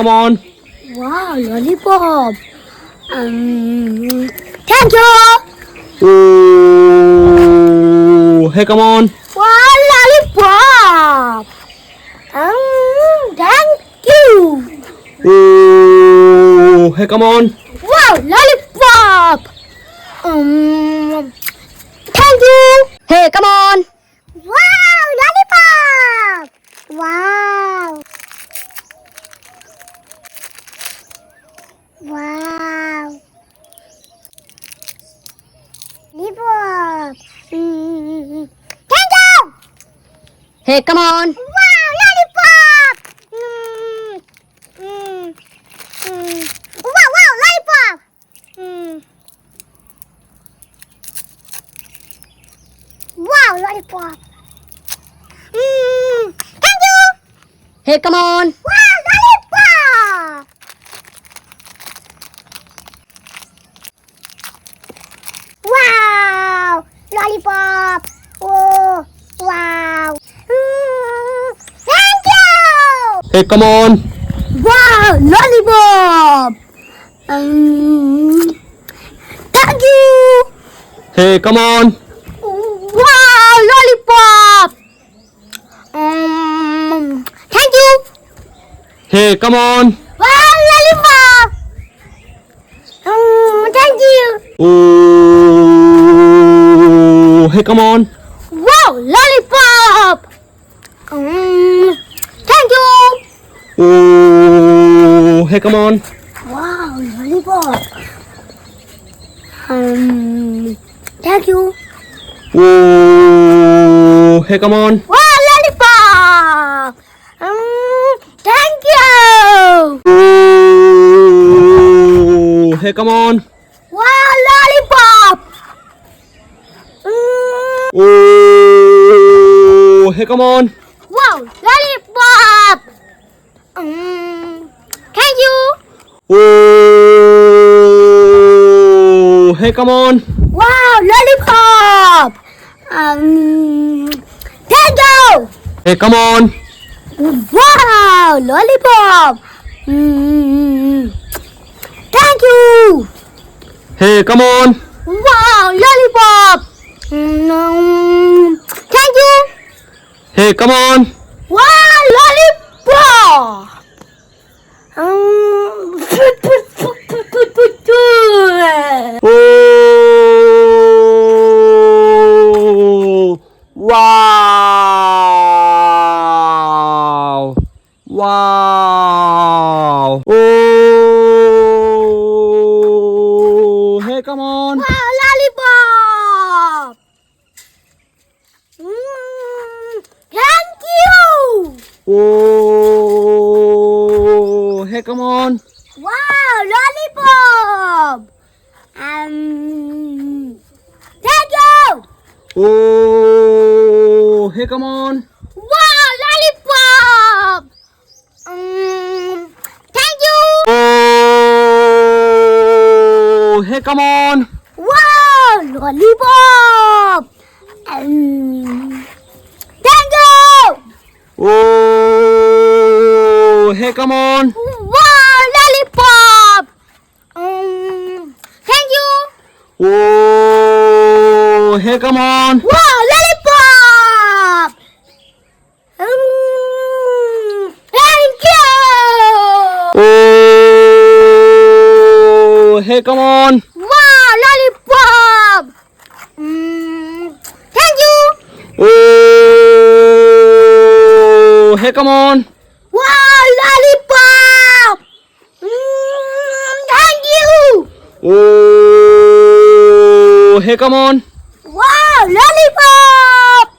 come on. Wow, lollipop. Thank you. Oh, hey, come on. Wow, lollipop. Thank you. Oh, hey, come on. Wow, lollipop. Thank you. Hey, come on. Wow, lollipop. Wow. Wow. Lollipop. Thank you. Hey, come on. Wow, lollipop. Wow, wow, lollipop. Wow, lollipop. Thank you. Hey, come on. Wow, lollipop. Wow, lollipop. Oh, wow. Thank you. Hey, come on. Wow, lollipop. Thank you. Hey, come on. Wow, lollipop. Thank you. Hey, come on. Wow, lollipop. Thank you. Oh, hey, come on. Wow, lollipop. Thank you. Oh, hey, come on. Wow, lollipop. Thank you. Oh, hey, come on. Wow, lollipop. Thank you. Oh, hey, come on. Wow, lollipop. Oh, hey, come on. Wow, lollipop. Thank you. Oh, hey, come on. Wow, lollipop. Thank you. Hey, come on. Wow, lollipop. Thank you. Hey, come on. Wow, lollipop. Thank you. Hey, come on. Wow, lollipop. Oh, wow. Wow. Oh, hey, come on. Wow, lollipop. Thank you. Oh, hey, come on. Wow, lollipop. Thank you. Oh, hey, come on. Wow, lollipop. Thank you. Oh, hey, come on. Wow, lollipop. Thank you. Oh, hey, come on. Wow, lollipop. Thank you. Oh, hey, come on. Wow, lollipop. Thank you. Oh, hey, come on. Wow, lollipop. Thank you. Oh, hey, come on. Wow, lollipop. Thank you. Oh, hey, come on. Wow, lollipop.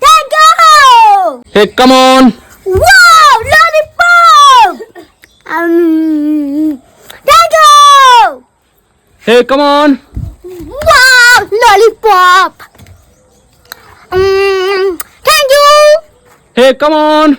Thank you. Hey, come on. Wow, lollipop. Thank you. Hey, come on. Wow, lollipop. Thank you. Hey, come on.